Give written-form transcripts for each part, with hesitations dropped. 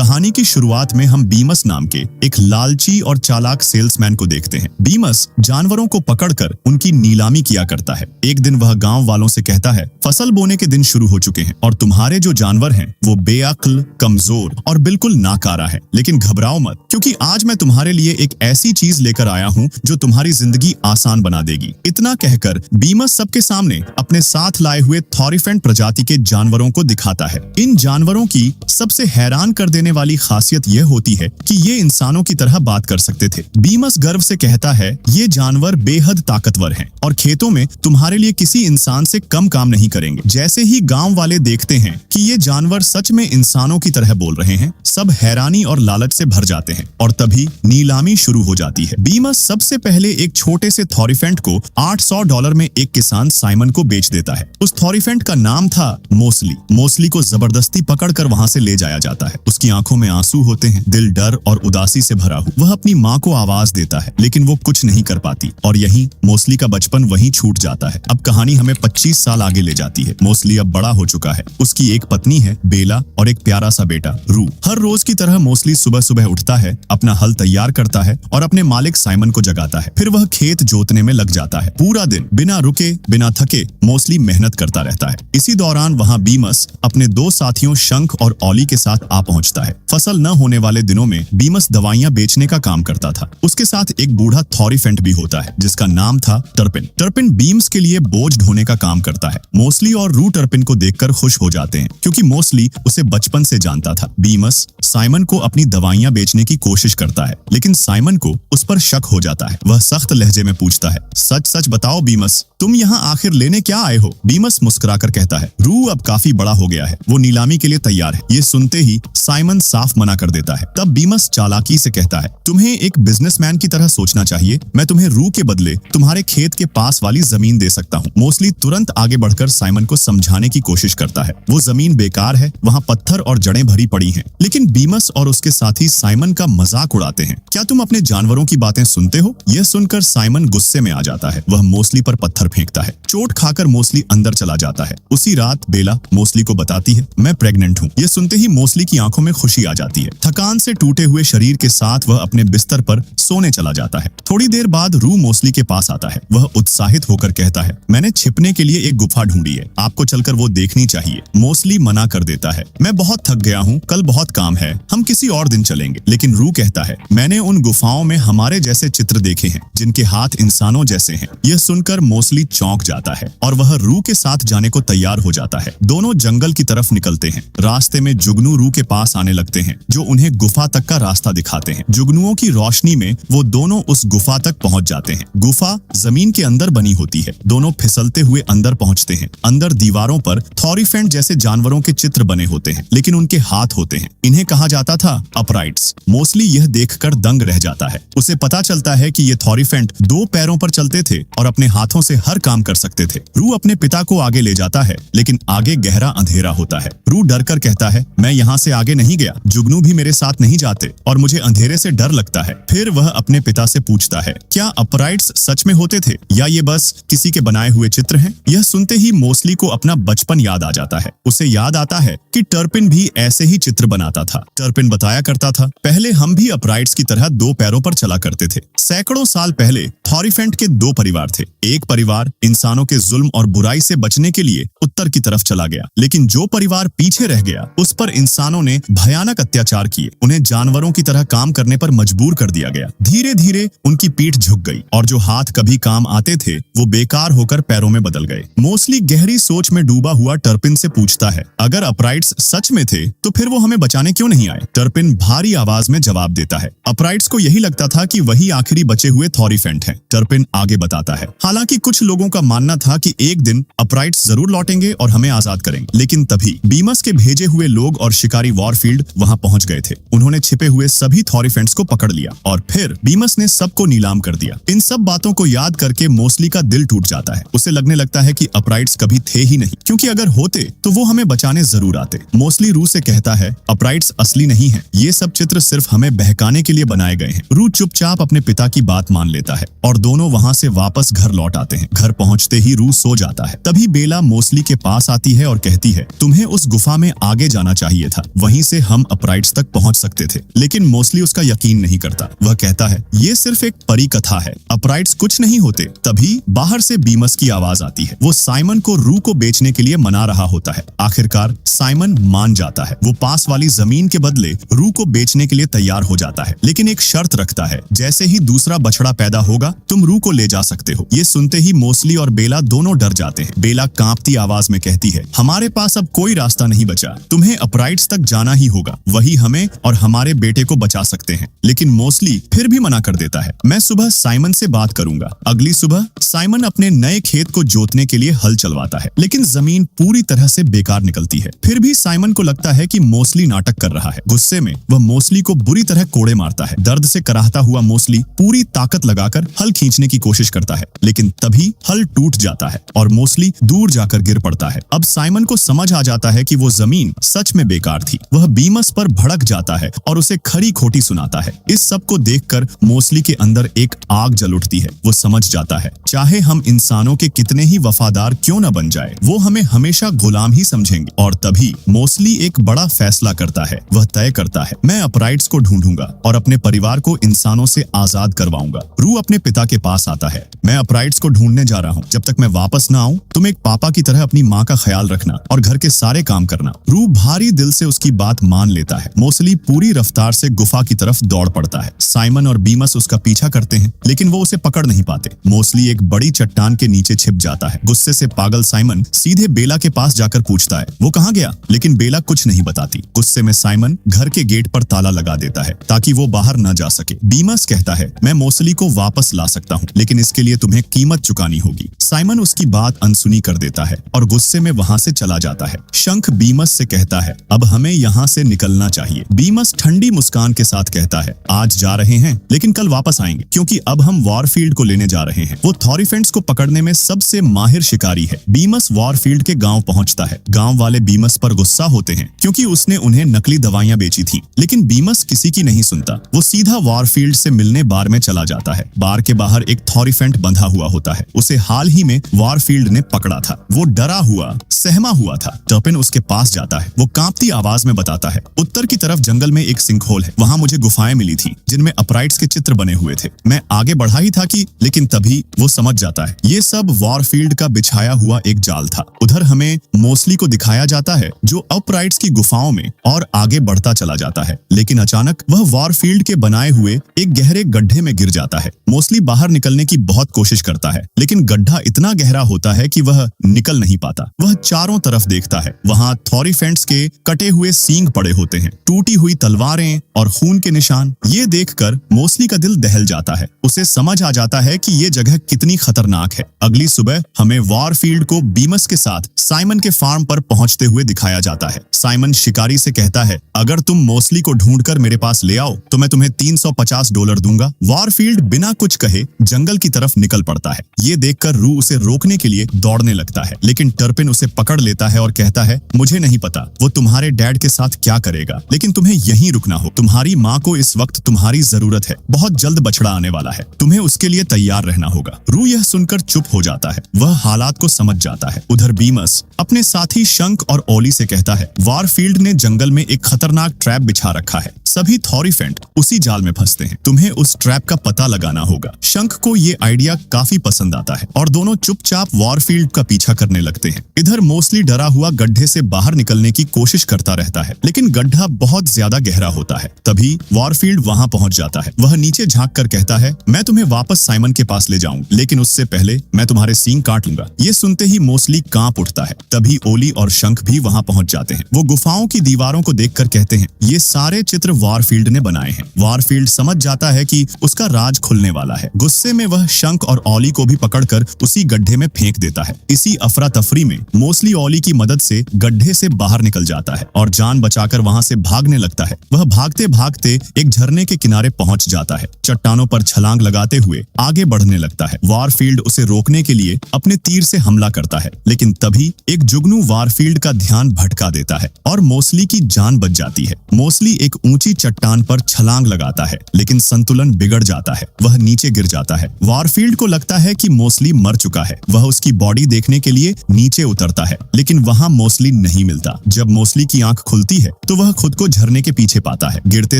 कहानी की शुरुआत में हम बीमस नाम के एक लालची और चालाक सेल्समैन को देखते हैं। बीमस जानवरों को पकड़कर उनकी नीलामी किया करता है। एक दिन वह गांव वालों से कहता है, फसल बोने के दिन शुरू हो चुके हैं और तुम्हारे जो जानवर हैं वो बेअक्ल, कमजोर और बिल्कुल नाकारा है। लेकिन घबराओ मत, क्योंकि आज मैं तुम्हारे लिए एक ऐसी चीज लेकर आया हूँ जो तुम्हारी जिंदगी आसान बना देगी। इतना कहकर बीमस सबके सामने अपने साथ लाए हुए थॉरिफेंट प्रजाति के जानवरों को दिखाता है। इन जानवरों की सबसे हैरान कर देने वाली खासियत यह होती है कि ये इंसानों की तरह बात कर सकते थे। बीमस गर्व से कहता है, ये जानवर बेहद ताकतवर हैं और खेतों में तुम्हारे लिए किसी इंसान से कम काम नहीं करेंगे। जैसे ही गांव वाले देखते हैं कि ये जानवर सच में इंसानों की तरह बोल रहे हैं, सब हैरानी और लालच से भर जाते हैं और तभी नीलामी शुरू हो जाती है। बीमस सबसे पहले एक छोटे से थॉरिफेंट को $800 में एक किसान साइमन को बेच देता है। उस थॉरिफेंट का नाम था मोस्ली। मोस्ली को जबरदस्ती पकड़कर वहां से ले जाया जाता है। उसकी आंखों में आंसू होते हैं, दिल डर और उदासी से भरा हुआ। वह अपनी माँ को आवाज देता है, लेकिन वो कुछ नहीं कर पाती और यहीं मोस्ली का बचपन वहीं छूट जाता है। अब कहानी हमें 25 साल आगे ले जाती है। मोस्ली अब बड़ा हो चुका है। उसकी एक पत्नी है बेला और एक प्यारा सा बेटा रू। हर रोज की तरह मोस्ली सुबह सुबह उठता है, अपना हल तैयार करता है और अपने मालिक साइमन को जगाता है। फिर वह खेत जोतने में लग जाता है। पूरा दिन बिना रुके बिना थके मोस्ली मेहनत करता रहता है। इसी दौरान वहाँ बीमस अपने दो साथियों शंख और ऑली के साथ आ पहुंचता है। फसल न होने वाले दिनों में बीमस दवाइयां बेचने का काम करता था। उसके साथ एक बूढ़ा थॉरिफेंट भी होता है जिसका नाम था टर्पिन। टर्पिन बीम्स के लिए बोझ ढोने का काम करता है। मोस्ली और रू टर्पिन को देखकर खुश हो जाते हैं, क्योंकि मोस्ली उसे बचपन से जानता था। बीमस साइमन को अपनी दवाइयां बेचने की कोशिश करता है, लेकिन साइमन को उस पर शक हो जाता है। वह सख्त लहजे में पूछता है, सच सच बताओ बीमस, तुम यहाँ आखिर लेने क्या आए हो? बीमस मुस्कुराकर कहता है, रू अब काफी बड़ा हो गया है, वो नीलामी के लिए तैयार है। ये सुनते ही साइमन साफ मना कर देता है। तब बीमस चालाकी से कहता है, तुम्हें एक बिजनेसमैन की तरह सोचना चाहिए। मैं तुम्हें रू के बदले तुम्हारे खेत के पास वाली जमीन दे सकता हूँ। मोस्ली तुरंत आगे बढ़कर साइमन को समझाने की कोशिश करता है। वो जमीन बेकार है, वहाँ पत्थर और जड़ें भरी पड़ी हैं। लेकिन बीमस और उसके साथी साइमन का मजाक उड़ाते हैं। क्या तुम अपने जानवरों की बातें सुनते हो? यह सुनकर साइमन गुस्से में आ जाता है। वह मोस्ली पर पत्थर फेंकता है। चोट खाकर मोस्ली अंदर चला जाता है। उसी रात बेला मोस्ली को बताती है, मैं प्रेग्नेंट हूँ। यह सुनते ही मोस्ली की आंखों में खुशी आ जाती है। थकान से टूटे हुए शरीर के साथ वह अपने बिस्तर पर सोने चला जाता है। थोड़ी देर बाद रू मोस्ली के पास आता है। वह उत्साहित होकर कहता है, मैंने छिपने के लिए एक गुफा ढूंढी है, आपको चलकर वो देखनी चाहिए। मोस्ली मना कर देता है, मैं बहुत थक गया हूँ, कल बहुत काम है, हम किसी और दिन चलेंगे। लेकिन रू कहता है, मैंने उन गुफाओं में हमारे जैसे चित्र देखे हैं जिनके हाथ इंसानों जैसे हैं। यह सुनकर मोस्ली चौंक जाता है और वह रू के साथ जाने को तैयार हो जाता है। दोनों जंगल की तरफ निकलते हैं। रास्ते में जुगनू रू के पास आने लगते हैं, जो उन्हें गुफा तक का रास्ता दिखाते हैं। जुगनुओं की रोशनी में वो दोनों उस गुफा तक पहुंच जाते हैं। गुफा जमीन के अंदर बनी होती है। दोनों फिसलते हुए अंदर पहुंचते हैं। अंदर दीवारों पर थॉरिफेंट जैसे जानवरों के चित्र बने होते हैं, लेकिन उनके हाथ होते हैं। इन्हें कहा जाता था अपराइट्स। मोस्ली यह देखकर दंग रह जाता है। उसे पता चलता है कि ये थॉरिफेंट 2 पैरों पर चलते थे और अपने हाथों से हर काम कर सकते थे। रू अपने पिता को आगे ले जाता है, लेकिन आगे गहरा अंधेरा होता है। रू डरकर कहता है, मैं यहाँ से आगे नहीं गया, जुगनू भी मेरे साथ नहीं जाते और मुझे अंधेरे से डर लगता है। फिर वह अपने पिता से पूछता है, क्या अपराइट्स सच में होते थे या ये बस किसी के बनाए हुए चित्र हैं? यह सुनते ही मोस्ली को अपना बचपन याद आ जाता है। उसे याद आता है कि टर्पिन भी ऐसे ही चित्र बनाता था। टर्पिन बताया करता था, पहले हम भी अपराइट्स की तरह 2 पैरों पर चला करते थे। सैकड़ों साल पहले थॉरिफेंट के 2 परिवार थे। एक परिवार इंसानों के जुल्म और बुराई से बचने के लिए उत्तर की तरफ चला गया, लेकिन जो परिवार पीछे रह गया उस पर इंसानों ने भयानक अत्याचार किए। उन्हें जानवरों की तरह काम करने पर मजबूर कर दिया गया। धीरे धीरे उनकी पीठ झुक गई और जो हाथ कभी काम आते थे वो बेकार होकर पैरों में बदल गए। मोस्ली गहरी सोच में डूबा हुआ टर्पिन से पूछता है, अगर अपराइट्स सच में थे तो फिर वो हमें बचाने क्यों नहीं आए? टर्पिन भारी आवाज में जवाब देता है, अपराइट्स को यही लगता था कि वही आखिरी बचे हुए थॉरिफेंट हैं। टर्पिन आगे बताता है, हालांकि कुछ लोगों का मानना था कि एक दिन अपराइट्स जरूर लौटेंगे और हमें आजाद करेंगे। लेकिन तभी बीमस के भेजे हुए लोग और शिकारी वॉरफील्ड वहां पहुंच गए थे। उन्होंने छिपे हुए सभी थॉरिफेंट्स को पकड़ लिया और फिर बीमस ने सबको नीलाम कर दिया। इन सब बातों को याद करके मोस्ली का दिल टूट जाता है। उसे लगने लगता है कि अपराइट्स कभी थे ही नहीं, क्योंकि अगर होते तो वो हमें बचाने जरूर आते। मोस्ली रू से कहता है, अपराइट्स असली नहीं है, ये सब चित्र सिर्फ हमें बहकाने के लिए बनाए गए हैं। रू चुपचाप अपने पिता की बात मान लेता है और दोनों वहां से वापस घर लौट आते हैं। घर पहुंचते ही रू सो जाता है। तभी बेला मोस्ली के पास आती है और कहती है, तुम्हें उस गुफा में आगे जाना चाहिए था, वहीं से हम अपराइट्स तक पहुंच सकते थे, लेकिन मोस्टली उसका यकीन नहीं करता। वह कहता है ये सिर्फ एक परी कथा है, अपराइट्स कुछ नहीं होते। तभी बाहर से बीमस की आवाज आती है। वो साइमन को रू को बेचने के लिए मना रहा होता है। आखिरकार साइमन मान जाता है। वो पास वाली जमीन के बदले रू को बेचने के लिए तैयार हो जाता है, लेकिन एक शर्त रखता है, जैसे ही दूसरा बछड़ा पैदा होगा तुम रू को ले जा सकते हो। ये सुनते ही मोस्टली और बेला दोनों डर जाते हैं। बेला कांपती आवाज में कहती है, हमारे पास अब कोई रास्ता नहीं बचा, तुम्हें अपराइट्स तक जाना ही होगा, वही हमें और हमारे बेटे को बचा सकते हैं। लेकिन मोस्टली फिर भी मना कर देता है, मैं सुबह साइमन से बात करूंगा। अगली सुबह साइमन अपने नए खेत को जोतने के लिए हल चलवाता है, लेकिन जमीन पूरी तरह से बेकार निकलती है। फिर भी साइमन को लगता है कि मोस्टली नाटक कर रहा है। गुस्से में वह मोस्टली को बुरी तरह कोड़े मारता है। दर्द से कराहता हुआ मोस्टली पूरी ताकत लगाकर हल खींचने की कोशिश करता है, लेकिन तभी हल टूट जाता है और मोस्टली दूर जाकर गिर पड़ता है। अब साइमन को समझ आ जाता है कि वो जमीन सच में बेकार थी। वह बीमस पर भड़क जाता है और उसे खरी खोटी सुनाता है। इस सब को देखकर मोस्टली के अंदर एक आग जल उठती है। वो समझ जाता है, चाहे हम इंसानों के कितने ही वफादार क्यों न बन जाए, वो हमें हमेशा गुलाम ही समझेंगे। और तभी मोस्टली एक बड़ा फैसला करता है। वह तय करता है, मैं अपराइट्स को ढूंढूंगा और अपने परिवार को इंसानों से आजाद करवाऊंगा। रू अपने पिता के पास आता है, मैं अपराइट्स को ढूंढने जा रहा हूँ। जब तक मैं वापस न आऊं तुम एक पापा की तरह अपनी माँ का ख्याल रखना और घर के सारे काम करना। रू भारी दिल से उसकी बात मान लेता है। मोस्टली पूरी रफ्तार से गुफा की तरफ दौड़ पड़ता है। साइमन और बीमस उसका पीछा करते हैं, लेकिन वो उसे पकड़ नहीं पाते। मोस्टली एक बड़ी चट्टान के नीचे छिप जाता है। गुस्से से पागल साइमन सीधे बेला के पास जाकर पूछता है, वो कहाँ गया? लेकिन बेला कुछ नहीं बताती। गुस्से में साइमन घर के गेट पर ताला लगा देता है ताकि वो बाहर न जा सके। बीमस कहता है, मैं मोस्टली को वापस ला सकता हूँ, लेकिन इसके लिए तुम्हें कीमत चुकानी होगी। साइमन उसकी बात अनसुनी कर देता है और गुस्से में वहाँ से चला जाता है। शंख बीमस से कहता है, अब हमें यहाँ से निकलना चाहिए। बीमस ठंडी मुस्कान के साथ कहता है, आज जा रहे हैं लेकिन कल वापस आएंगे, क्योंकि अब हम वॉरफील्ड को लेने जा रहे हैं। वो थॉरीफेंट्स को पकड़ने में सबसे माहिर शिकारी है। बीमस वॉरफील्ड के गांव पहुंचता है। गांव वाले बीमस पर गुस्सा होते हैं क्योंकि उसने उन्हें नकली दवाइयां बेची थी, लेकिन बीमस किसी की नहीं सुनता। वो सीधा वॉरफील्ड से मिलने बार में चला जाता है। बार के बाहर एक थॉरीफेंट बंधा हुआ होता है। उसे हाल ही में वॉरफील्ड ने पकड़ा था। वो डरा हुआ, सहमा हुआ था। टर्पिन उसके पास जाता है। वो कांपती आवाज में बताता है, उत्तर की तरफ जंगल में एक सिंकहोल है, वहां मुझे गुफाएं मिली थी जिनमें अपराइट्स के चित्र बने हुए थे। मैं आगे बढ़ा ही था कि लेकिन तभी वो समझ जाता है ये सब वॉरफील्ड का बिछाया हुआ एक जाल था। उधर हमें मोस्टली को दिखाया जाता है जो अपराइट्स की गुफाओं में और आगे बढ़ता चला जाता है, लेकिन अचानक वह वॉरफील्ड के बनाए हुए एक गहरे गड्ढे में गिर जाता है। मोस्टली बाहर निकलने की बहुत कोशिश करता है, लेकिन गड्ढा इतना गहरा होता है कि वह निकल नहीं पाता। वह चारों तरफ देखता है। वहां थॉरीफेंट्स के कटे हुए सींग पड़े होते हैं, टूटी हुई तलवारें और खून के निशान। ये देखकर मोस्टली का दिल दहल जाता है। उसे समझ आ जाता है कि ये जगह कितनी खतरनाक है। अगली सुबह हमें वॉरफील्ड को बीमस के साथ साइमन के फार्म पर पहुंचते हुए दिखाया जाता है। साइमन शिकारी से कहता है, अगर तुम मोस्टली को ढूंढकर मेरे पास ले आओ तो मैं तुम्हें $350 दूंगा। वॉरफील्ड बिना कुछ कहे जंगल की तरफ निकल पड़ता है। ये देखकर रू उसे रोकने के लिए दौड़ने लगता है, लेकिन टर्पिन उसे पकड़ लेता है और कहता है, मुझे नहीं पता वो तुम्हारे डैड के साथ क्या करेगा, लेकिन तुम्हें यहीं रुकना हो। तुम्हारी माँ को इस वक्त तुम्हारी जरूरत है। बहुत जल्द बछड़ा आने वाला है, तुम्हें उसके लिए तैयार रहना होगा। रू यह सुनकर चुप हो जाता है। वह हालात को समझ जाता है। उधर बीमस अपने साथी शंख और ओली से कहता है, वॉरफील्ड ने जंगल में एक खतरनाक ट्रैप बिछा रखा है। सभी थॉरीफेंट उसी जाल में फंसते हैं। तुम्हें उस ट्रैप का पता लगाना होगा। शंख को ये आइडिया काफी पसंद आता है और दोनों चुपचाप वॉरफील्ड का पीछा करने लगते हैं। इधर मोस्टली डरा हुआ गड्ढे से बाहर निकलने की कोशिश करता रहता है, लेकिन गड्ढा बहुत ज्यादा गहरा होता है। तभी वॉरफील्ड वहां पहुंच जाता है। वह नीचे झांक कर कहता है, मैं तुम्हें वापस साइमन के पास ले जाऊं, लेकिन उससे पहले मैं तुम्हारे सींग काट लूंगा। ये सुनते ही मोस्टली कांप उठता है। तभी ओली और शंख भी वहां पहुंच जाते हैं। वो गुफाओं की दीवारों को देखकर कहते हैं, ये सारे चित्र वॉरफील्ड ने बनाए हैं। वॉरफील्ड समझ जाता है कि उसका राज खुलने वाला है। गुस्से में वह शंख और ओली को भी पकड़कर उसी गड्ढे में फेंक देता है। इसी अफरा तफरी में मोस्टली ओली की मदद से गड्ढे से बाहर निकल जाता है और जान बचाकर वहां से भागने लगता है। वह भागते भागते एक झरने के किनारे पहुंच जाता है। चट्टानों पर छलांग लगाते हुए आगे बढ़ने लगता है। वॉरफील्ड उसे रोकने के लिए अपने तीर से हमला करता है, लेकिन तभी एक जुगनू वॉरफील्ड का ध्यान भटका देता है और मोस्टली की जान बच जाती है। मोस्टली एक ऊंची चट्टान पर छलांग लगाता है, लेकिन संतुलन बिगड़ जाता है। वह नीचे गिर जाता है। वॉरफील्ड को लगता है कि मोस्टली मर चुका है। वह उसकी बॉडी देखने के लिए नीचे उतरता है, लेकिन वहां मोस्टली नहीं मिलता। जब मोस्टली की आंख खुलती है है तो वह खुद को झरने के पीछे पाता है। गिरते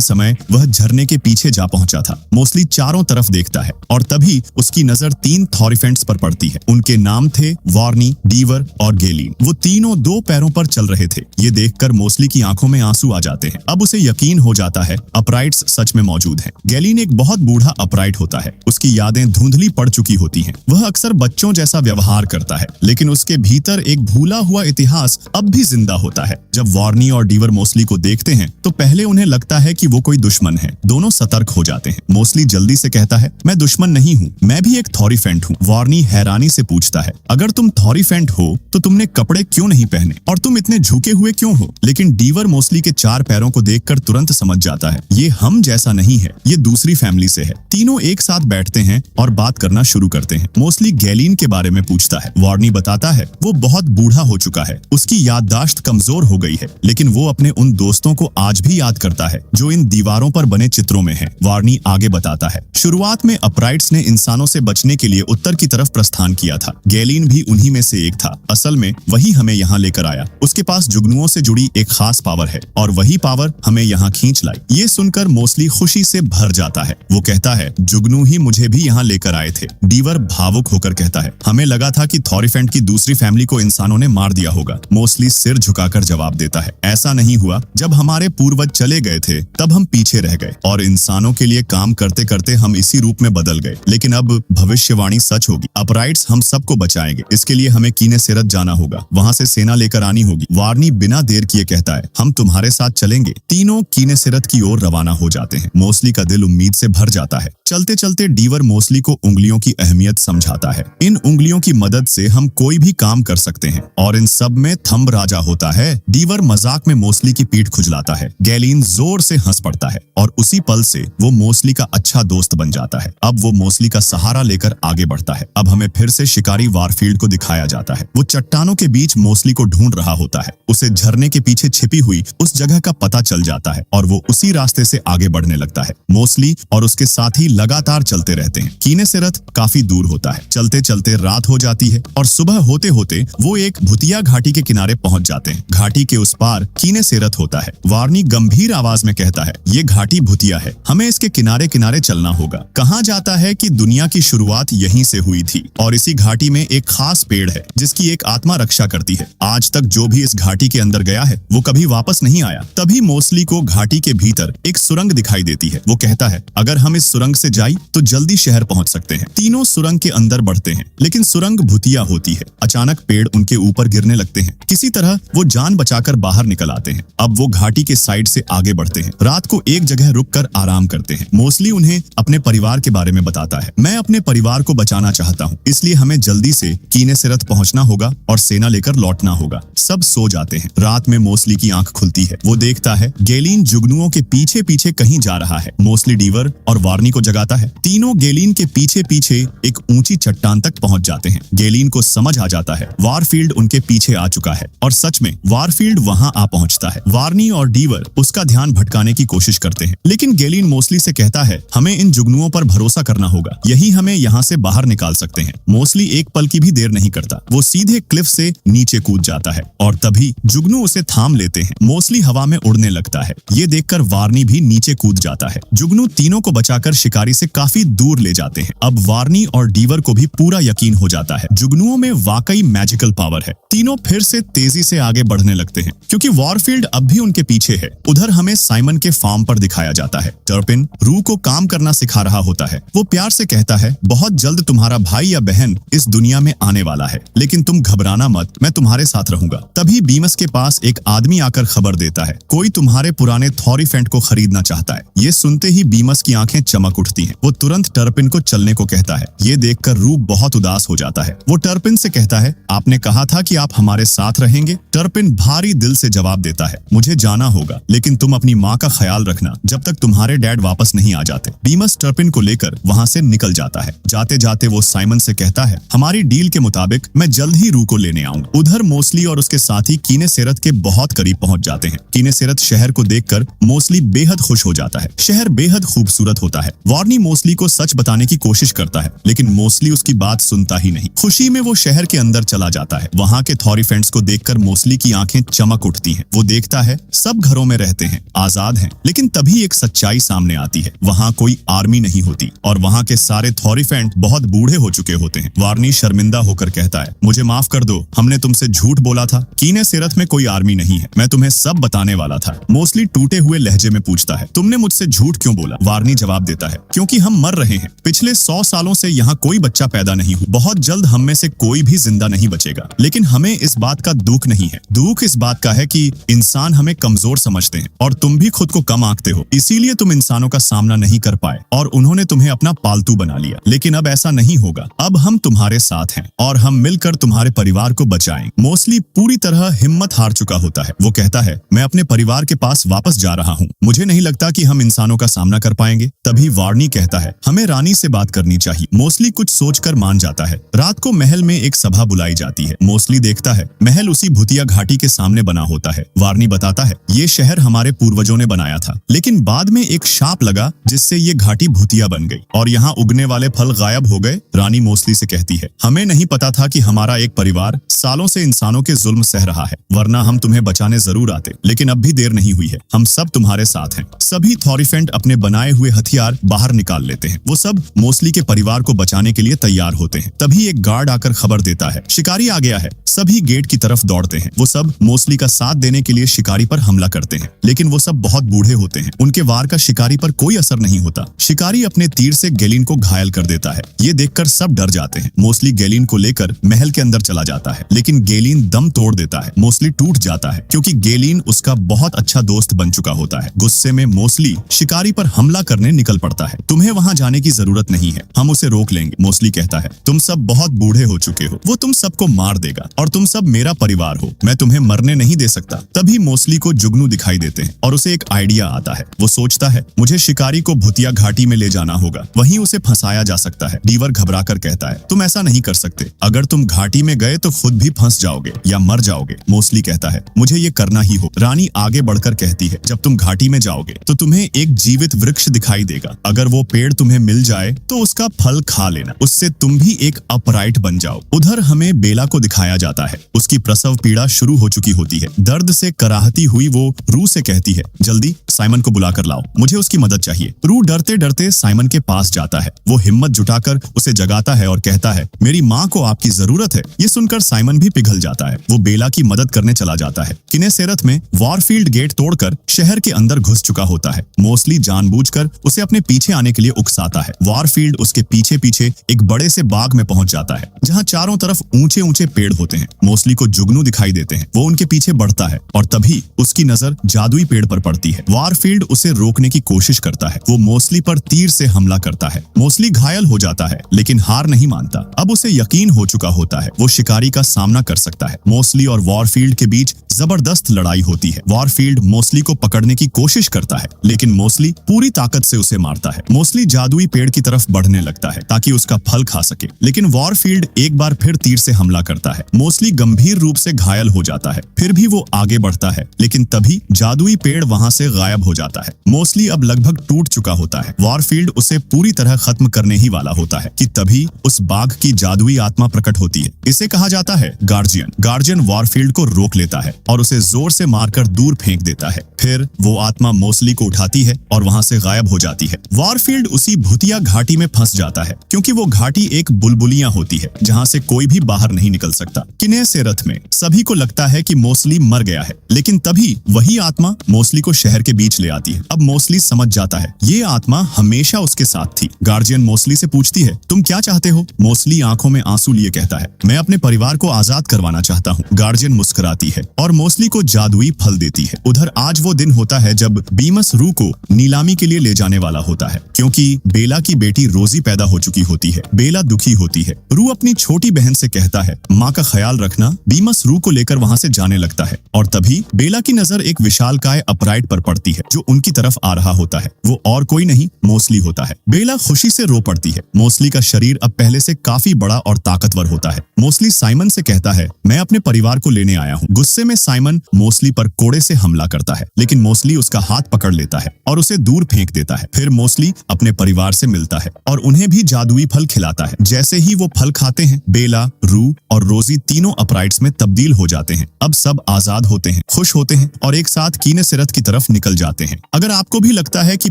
समय वह झरने के पीछे जा पहुंचा था। मोस्टली चारों तरफ देखता है और तभी उसकी नजर 3 थॉरिफेंट्स पर पड़ती है। उनके नाम थे वार्नी, डीवर और गेलीन। वो तीनों 2 पैरों पर चल रहे थे। ये देखकर मोस्टली की आंखों में आंसू आ जाते हैं। अब उसे यकीन हो जाता है अपराइट्स सच में मौजूद हैं। गेलीन एक बहुत बूढ़ा अपराइट होता है। उसकी यादें धुंधली पड़ चुकी होती हैं। वह अक्सर बच्चों जैसा व्यवहार करता है, लेकिन उसके भीतर एक भूला हुआ इतिहास अब भी जिंदा होता है। जब वार्नी और डीवर मोस्टली को देखते हैं तो पहले उन्हें लगता है कि वो कोई दुश्मन है। दोनों सतर्क हो जाते हैं। मोस्टली जल्दी से कहता है, मैं दुश्मन नहीं हूँ, मैं भी एक थॉरिफेंट हूँ। वार्नी हैरानी से पूछता है, अगर तुम थॉरिफेंट हो तो तुमने कपड़े क्यों नहीं पहने और तुम इतने झुके हुए क्यों हो? लेकिन डीवर मोस्टली के 4 पैरों को देखकर तुरंत समझ जाता है, ये हम जैसा नहीं है, ये दूसरी फैमिली से है। तीनों एक साथ बैठते हैं और बात करना शुरू करते हैं। मोस्टली गेलीन के बारे में पूछता है। वार्नी बताता है वो बहुत बूढ़ा हो चुका है, उसकी याददाश्त कमजोर हो गई है, लेकिन वो अपने उन दोस्तों को आज भी याद करता है जो इन दीवारों पर बने चित्रों में हैं। वार्नी आगे बताता है, शुरुआत में अपराइट्स ने इंसानों से बचने के लिए उत्तर की तरफ प्रस्थान किया था। गेलीन भी उन्हीं में से एक था। असल में वही हमें यहाँ लेकर आया। उसके पास जुगनुओं से जुड़ी एक खास पावर है और वही पावर हमें यहाँ खींच लाई। ये सुनकर मोस्टली खुशी से भर जाता है। वो कहता है, जुगनू ही मुझे भी यहाँ लेकर आए थे। डीवर भावुक होकर कहता है, हमें लगा था कि थॉरिफेंट की दूसरी फैमिली को इंसानों ने मार दिया होगा। मोस्टली सिर झुकाकर जवाब देता है, ऐसा नहीं हुआ। जब हमारे पूर्वज चले गए थे तब हम पीछे रह गए और इंसानों के लिए काम करते करते हम इसी रूप में बदल गए। लेकिन अब भविष्यवाणी सच होगी। अपराइट्स हम सबको बचाएंगे। इसके लिए हमें कीनेसेरत जाना होगा। वहाँ से सेना लेकर आनी होगी। वार्नी बिना देर किए कहता है, हम तुम्हारे साथ चलेंगे। तीनों कीनेसेरत की ओर रवाना हो जाते हैं। मोस्टली का दिल उम्मीद से भर जाता है। चलते चलते डीवर मोस्टली को उंगलियों की अहमियत समझाता है। इन उंगलियों की मदद से हम कोई भी काम कर सकते हैं और इन सब में थंब राजा होता है। डीवर मजाक में मोस्टली की पीठ खुजलाता है। गेलीन जोर से हंस पड़ता है और उसी पल से वो मोस्टली का अच्छा दोस्त बन जाता है। अब वो मोस्टली का सहारा लेकर आगे बढ़ता है। अब हमें फिर से शिकारी वारफील्ड को दिखाया जाता है। वो चट्टानों के बीच मोस्टली को ढूंढ रहा होता है। उसे झरने के पीछे छिपी हुई उस जगह का पता चल जाता है और वो उसी रास्ते से आगे बढ़ने लगता है। मोस्टली और उसके साथी लगातार चलते रहते हैं। कीनेसेरत काफी दूर होता है। चलते चलते रात हो जाती है और सुबह होते होते वो एक भुतिया घाटी के किनारे पहुंच जाते हैं। घाटी के उस पार कीनेसेरत होता है। वार्नी गंभीर आवाज में कहता है, ये घाटी भुतिया है, हमें इसके किनारे किनारे चलना होगा। कहा जाता है कि दुनिया की शुरुआत यहीं से हुई थी और इसी घाटी में एक खास पेड़ है जिसकी एक आत्मा रक्षा करती है। आज तक जो भी इस घाटी के अंदर गया है वो कभी वापस नहीं आया। तभी मोस्टली को घाटी के भीतर एक सुरंग दिखाई देती है। वो कहता है, अगर हम इस सुरंग से जाए तो जल्दी शहर पहुंच सकते हैं। तीनों सुरंग के अंदर बढ़ते हैं, लेकिन सुरंग भुतिया होती है। अचानक पेड़ उनके ऊपर गिरने लगते हैं। किसी तरह वो जान बचाकर बाहर निकल आते हैं। अब वो घाटी के साइड से आगे बढ़ते हैं। रात को एक जगह रुककर आराम करते हैं। मोस्टली उन्हें अपने परिवार के बारे में बताता है। मैं अपने परिवार को बचाना चाहता हूँ, इसलिए हमें जल्दी से कीनेसेरत पहुंचना होगा और सेना लेकर लौटना होगा। सब सो जाते हैं। रात में मोस्टली की आंख खुलती है। वो देखता है गेलीन जुगनुओं के पीछे पीछे कहीं जा रहा है। मोस्टली डीवर और वार्नी को जगाता है। तीनों गेलीन के पीछे पीछे एक ऊंची चट्टान तक पहुंच जाते हैं। गेलीन को समझ आ जाता है वारफील्ड उनके पीछे आ चुका है और सच में वारफील्ड वहां आ पहुंचता है। वार्नी और डीवर उसका ध्यान भटकाने की कोशिश करते हैं, लेकिन गेलीन मोस्टली से कहता है, हमें इन जुगनुओं पर भरोसा करना होगा, यही हमें यहाँ से बाहर निकाल सकते हैं। मोस्टली एक पल की भी देर नहीं करता। वो सीधे क्लिफ से नीचे कूद जाता है और तभी जुगनू उसे थाम लेते हैं। मोस्टली हवा में उड़ने लगता है। ये देखकर वार्नी भी नीचे कूद जाता है। जुगनू तीनों को बचाकर शिकारी से काफी दूर ले जाते हैं। अब वार्नी और डीवर को भी पूरा यकीन हो जाता है, जुगनुओं में वाकई मैजिकल पावर है। तीनों फिर से तेजी से आगे बढ़ने लगते हैं क्योंकि वारफील्ड अब भी उनके पीछे है। उधर हमें साइमन के फार्म पर दिखाया जाता है। टर्पिन रू को काम करना सिखा रहा होता है। वो प्यार से कहता है, बहुत जल्द तुम्हारा भाई या बहन इस दुनिया में आने वाला है, लेकिन तुम घबराना मत, मैं तुम्हारे साथ रहूंगा। तभी बीमस के पास एक आदमी आकर खबर देता है, कोई तुम्हारे पुराने थॉरिफेंट को खरीदना चाहता है। ये सुनते ही बीमस की आंखें चमक उठती हैं। वो तुरंत टर्पिन को चलने को कहता है। ये देखकर रू बहुत उदास हो जाता है। वो टर्पिन से कहता है, आपने कहा था कि आप हमारे साथ रहेंगे। टर्पिन भारी दिल से जवाब देता है, मुझे जाना होगा, लेकिन तुम अपनी माँ का ख्याल रखना जब तक तुम्हारे डैड वापस नहीं आ जाते। बीमस टर्पिन को लेकर वहाँ से निकल जाता है। जाते जाते वो साइमन से कहता है, हमारी डील के मुताबिक मैं जल्द ही रू को लेने आऊंगा। उधर मोस्टली और उसके साथी कीनेसेरत के बहुत करीब पहुंच जाते हैं। कीनेसेरत शहर को देखकर मोस्टली बेहद खुश हो जाता है। शहर बेहद खूबसूरत होता है। वार्नी मोस्टली को सच बताने की कोशिश करता है, लेकिन मोस्टली उसकी बात सुनता ही नहीं। खुशी में वो शहर के अंदर चला जाता है। वहाँ के थॉरिफेंट्स को देखकर मोस्टली की आंखें चमक उठती हैं। वो देखता है सब घरों में रहते हैं, आजाद हैं, लेकिन तभी एक सच्चाई सामने आती है। वहाँ कोई आर्मी नहीं होती और वहाँ के सारे थॉरिफेंट बहुत बूढ़े हो चुके होते हैं। वार्नी शर्मिंदा होकर कहता है, मुझे माफ कर दो, हमने तुमसे झूठ बोला था। कीने सेरत में कोई आर्मी नहीं है, मैं तुम्हें सब बताने वाला था। मोस्टली टूटे हुए लहजे में पूछता है, तुमने मुझसे झूठ क्यों बोला? वार्नी जवाब देता है, क्योंकि हम मर रहे हैं। पिछले 100 सालों से यहाँ कोई बच्चा पैदा नहीं हुआ। बहुत जल्द हम में से कोई भी जिंदा नहीं बचेगा। लेकिन हमें इस बात का दुख नहीं है। दुख इस बात का है कि इंसान हमें कमजोर समझते हैं और तुम भी खुद को कम आंकते हो। इसीलिए तुम इंसानों का सामना नहीं कर पाए और उन्होंने तुम्हें अपना पालतू बना लिया। लेकिन अब ऐसा नहीं होगा। अब हम तुम्हारे साथ हैं और हम मिलकर तुम्हारे परिवार को बचाएंगे। मोस्टली पूरी तरह हिम्मत हार चुका होता है। वो कहता है, मैं अपने परिवार के पास वापस जा रहा हूँ। मुझे नहीं लगता कि हम इंसानों का सामना कर पाएंगे। तभी वार्नी कहता है, हमें रानी से बात करनी चाहिए। मोस्टली कुछ सोचकर मान जाता है। रात को महल में एक सभा बुलाई जाती है। मोस्टली देखता है महल उसी भूतिया घाटी के सामने बना होता है। वार्नी बताता है, ये शहर हमारे पूर्वजों ने बनाया था, लेकिन बाद में एक शाप लगा जिससे ये घाटी भूतिया बन गई और यहाँ उगने वाले फल गायब हो गए। रानी मोस्टली से कहती है, हमें नहीं पता था कि हमारा एक परिवार सालों से इंसानों के जुल्म सह रहा है, वरना हम तुम्हें बचाने जरूर आते। लेकिन अब भी देर नहीं हुई है, हम सब तुम्हारे साथ हैं। सभी थॉरिफेंट अपने बनाए हुए हथियार बाहर निकाल लेते हैं। वो सब मोस्टली के परिवार को बचाने के लिए तैयार होते हैं। तभी एक गार्ड आकर खबर देता है, शिकारी आ गया है। सभी गेट की तरफ दौड़ते हैं। वो सब मोस्टली का साथ देने के लिए शिकारी पर हमला करते हैं, लेकिन वो सब बहुत बूढ़े होते हैं। उनके वार का शिकारी पर कोई असर नहीं होता। शिकारी अपने तीर से गैलिन को घायल कर देता है। ये देखकर सब डर जाते हैं। मोस्टली गैलिन को लेकर महल के अंदर चला जाता है, लेकिन गैलिन दम तोड़ देता है। मोस्टली टूट जाता है क्योंकि गैलिन उसका बहुत अच्छा दोस्त बन चुका होता है। गुस्से में मोस्टली शिकारी पर हमला करने निकल पड़ता है। तुम्हें वहां जाने की जरूरत नहीं है, हम उसे रोक लेंगे। मोस्टली कहता है, तुम सब बहुत बूढ़े हो चुके हो, वो तुम सबको मार देगा और तुम सब मेरा परिवार हो, मैं तुम्हें मरने नहीं दे सकता। तभी मोस्टली को जुगनू दिखाई देते हैं और उसे एक आइडिया आता है। वो सोचता है, मुझे शिकारी को भूतिया घाटी में ले जाना होगा, वहीं उसे फंसाया जा सकता है। डीवर घबराकर कहता है, तुम ऐसा नहीं कर सकते। अगर तुम घाटी में गए तो खुद भी फंस जाओगे या मर जाओगे। मोस्टली कहता है, मुझे ये करना ही हो। रानी आगे बढ़कर कहती है, जब तुम घाटी में जाओगे तो तुम्हें एक जीवित वृक्ष दिखाई देगा। अगर वो पेड़ तुम्हें मिल जाए तो उसका फल खा लेना, उससे तुम भी एक अपराइट बन जाओ। उधर हमें बेला को दिखाया जाता है। उसकी प्रसव पीड़ा शुरू हो चुकी होती है। दर्द से कराहती हुई वो रू से कहती है, जल्दी साइमन को बुलाकर लाओ, मुझे उसकी मदद चाहिए। रू डरते डरते साइमन के पास जाता है। वो हिम्मत जुटाकर उसे जगाता है और कहता है, मेरी माँ को आपकी जरूरत है। ये सुनकर साइमन भी पिघल जाता है। वो बेला की मदद करने चला जाता है। किनेसेरत में वॉरफील्ड गेट तोड़कर शहर के अंदर घुस चुका होता है। मोस्टली जानबूझकर उसे अपने पीछे आने के लिए उकसाता है। वॉरफील्ड उसके पीछे पीछे एक बड़े से बाग में पहुंच जाता है, जहाँ चारों तरफ ऊंचे ऊंचे पेड़ होते हैं। मोस्टली को जुगनू दिखाई देते हैं। वो उनके पीछे बढ़ता है और तभी उसकी नजर जादुई पेड़ पर पड़ती है। वॉरफील्ड उसे रोकने की कोशिश करता है। वो मोस्टली पर तीर से हमला करता है। मोस्टली घायल हो जाता है, लेकिन हार नहीं मानता। अब उसे यकीन हो चुका होता है वो शिकारी का सामना कर सकता है। मोस्टली और वॉरफील्ड के बीच जबरदस्त लड़ाई होती है। वॉरफील्ड मोस्टली को पकड़ने की कोशिश करता है, लेकिन मोस्टली पूरी ताकत से उसे मारता है। मोस्टली जादुई पेड़ की तरफ बढ़ने लगता है ताकि उसका फल खा सके, लेकिन वॉरफील्ड एक बार फिर तीर से हमला करता है। मोस्टली गंभीर रूप से घायल हो जाता है। फिर भी वो आगे बढ़ता है, लेकिन तभी जादुई पेड़ वहां से गायब हो जाता है। मोस्टली अब लगभग टूट चुका होता है। वॉरफील्ड उसे पूरी तरह खत्म करने ही वाला होता है कि तभी उस बाघ की जादुई आत्मा प्रकट होती है। इसे कहा जाता है गार्जियन। गार्जियन वॉरफील्ड को रोक लेता है और उसे जोर से मारकर दूर फेंक देता है। फिर वो आत्मा मोस्टली को उठाती है और वहां से गायब हो जाती है। वॉरफील्ड उसी भूतिया घाटी में फंस जाता है, क्योंकि वो घाटी एक बुलबुलियां होती है जहां से कोई भी बाहर नहीं निकल सकता। किनेसेरत में सभी को लगता है कि मोस्टली मर गया है, लेकिन तभी वही आत्मा मोस्टली को शहर के बीच ले आती है। अब मोस्टली समझ जाता है ये आत्मा हमेशा उसके साथ थी। गार्जियन मोस्टली से पूछती है, तुम क्या चाहते हो? मोस्टली आंखों में आंसू लिए कहता है, मैं अपने परिवार को आजाद करवाना चाहता हूँ। गार्जियन मुस्कुराती है और मोस्टली को जादुई फल देती है। उधर आज वो दिन होता है जब बीमस रू को नीलामी के लिए ले जाने वाला होता है, क्योंकि बेला की बेटी रोजी पैदा हो चुकी होती है। बेला दुखी होती है। रू अपनी छोटी बहन से कहता है, माँ का ख्याल रखना। बीमस रू को लेकर वहाँ से जाने लगता है और तभी बेला की नजर एक विशालकाय अपराइट पर पड़ती है जो उनकी तरफ आ रहा होता है। वो और कोई नहीं मोस्टली होता है। बेला खुशी से रो पड़ती है। मोस्टली का शरीर अब पहले से काफी बड़ा और ताकतवर होता है। मोस्टली साइमन से कहता है, मैं अपने परिवार को लेने आया हूँ। गुस्से में साइमन मोस्टली पर कोड़े से हमला करता है, लेकिन मोस्टली उसका हाथ पकड़ लेता है और उसे दूर फेंक देता है। फिर मोस्टली अपने परिवार से मिलता है और उन्हें भी जादुई फल खिलाता है। जैसे ही वो फल खाते हैं, बेला, रू और रोजी तीनों अपराइट्स में तब्दील हो जाते हैं। अब सब आजाद होते हैं। खुश होते हैं और एक साथ कीने सिरत की तरफ निकल जाते हैं। अगर आपको भी लगता है कि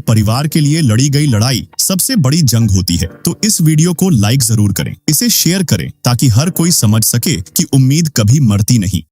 परिवार के लिए लड़ी गई लड़ाई सबसे बड़ी जंग होती है तो इस वीडियो को लाइक जरूर करें, इसे शेयर करें ताकि हर कोई समझ सके कि उम्मीद कभी मरती नहीं।